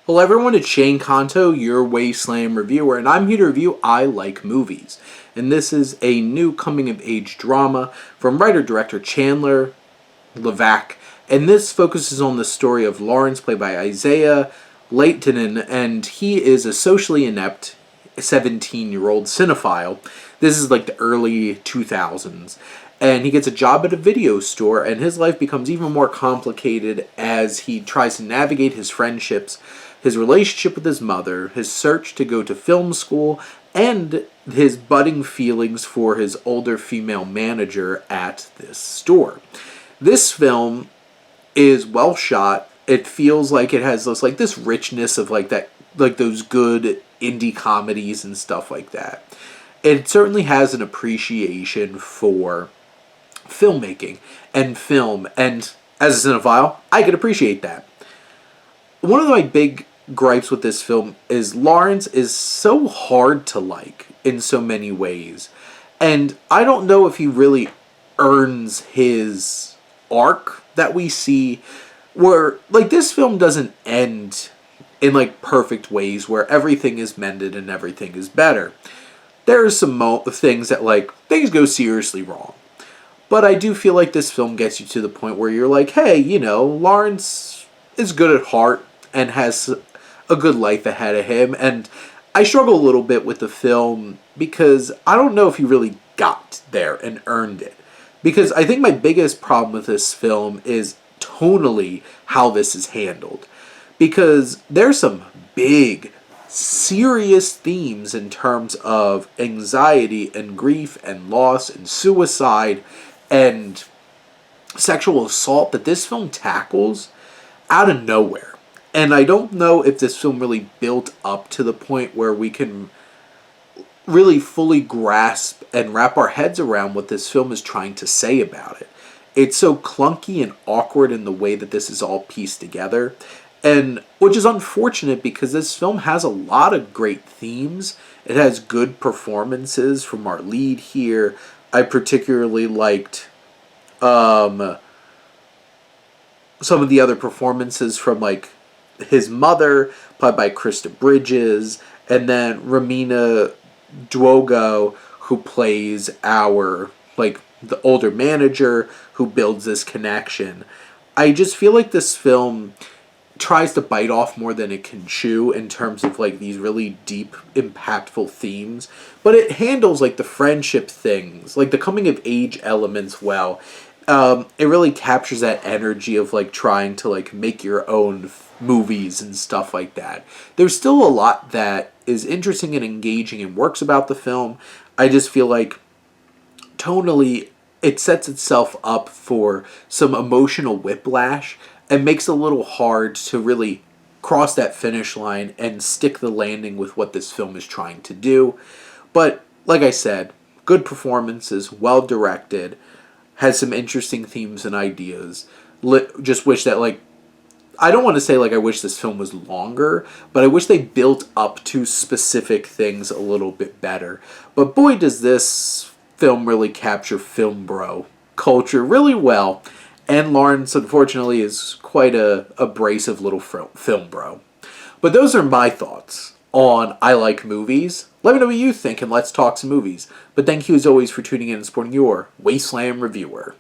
Hello everyone, it's Shane Kanto, your Wasteland reviewer, and I'm here to review I Like Movies. And this is a new coming-of-age drama from writer-director Chandler Levack. And this focuses on the story of Lawrence, played by Isaiah Lehtinen, and he is a socially inept 17-year-old cinephile. This is like the early 2000s. And he gets a job at a video store, and his life becomes even more complicated as he tries to navigate his friendships, his relationship with his mother, his search to go to film school, and his budding feelings for his older female manager at this store. This film is well shot. It feels like it has this richness of those good indie comedies and stuff like that. It certainly has an appreciation for filmmaking and film, and as a cinephile, I could appreciate that. One of my big gripes with this film is Lawrence is so hard to like in so many ways, and I don't know if he really earns his arc that we see, where this film doesn't end in perfect ways where everything is mended and everything is better. There are some things that things go seriously wrong. But I do feel like this film gets you to the point where you're like, hey, Lawrence is good at heart and has a good life ahead of him. And I struggle a little bit with the film because I don't know if he really got there and earned it. Because I think my biggest problem with this film is tonally how this is handled. Because there's some big, serious themes in terms of anxiety and grief and loss and suicide and sexual assault that this film tackles out of nowhere. And I don't know if this film really built up to the point where we can really fully grasp and wrap our heads around what this film is trying to say about it. It's so clunky and awkward in the way that this is all pieced together, and which is unfortunate because this film has a lot of great themes. It has good performances from our lead here. I particularly liked some of the other performances from his mother, played by Krista Bridges, and then Ramina Dwogo, who plays our the older manager who builds this connection. I just feel like this film tries to bite off more than it can chew in terms of these really deep, impactful themes, but it handles the friendship things, the coming of age elements well. It really captures that energy of trying to make your own movies and stuff like that. There's still a lot that is interesting and engaging and works about the film. I just feel tonally it sets itself up for some emotional whiplash and makes it a little hard to really cross that finish line and stick the landing with what this film is trying to do. But like I said, good performances, well directed, has some interesting themes and ideas. Just wish that I don't want to say I wish this film was longer, but I wish they built up to specific things a little bit better. But boy, does this film really capture film bro culture really well. And Lawrence, unfortunately, is quite a abrasive little film bro. But those are my thoughts on I Like Movies. Let me know what you think, and let's talk some movies. But thank you, as always, for tuning in and supporting your Wasteland reviewer.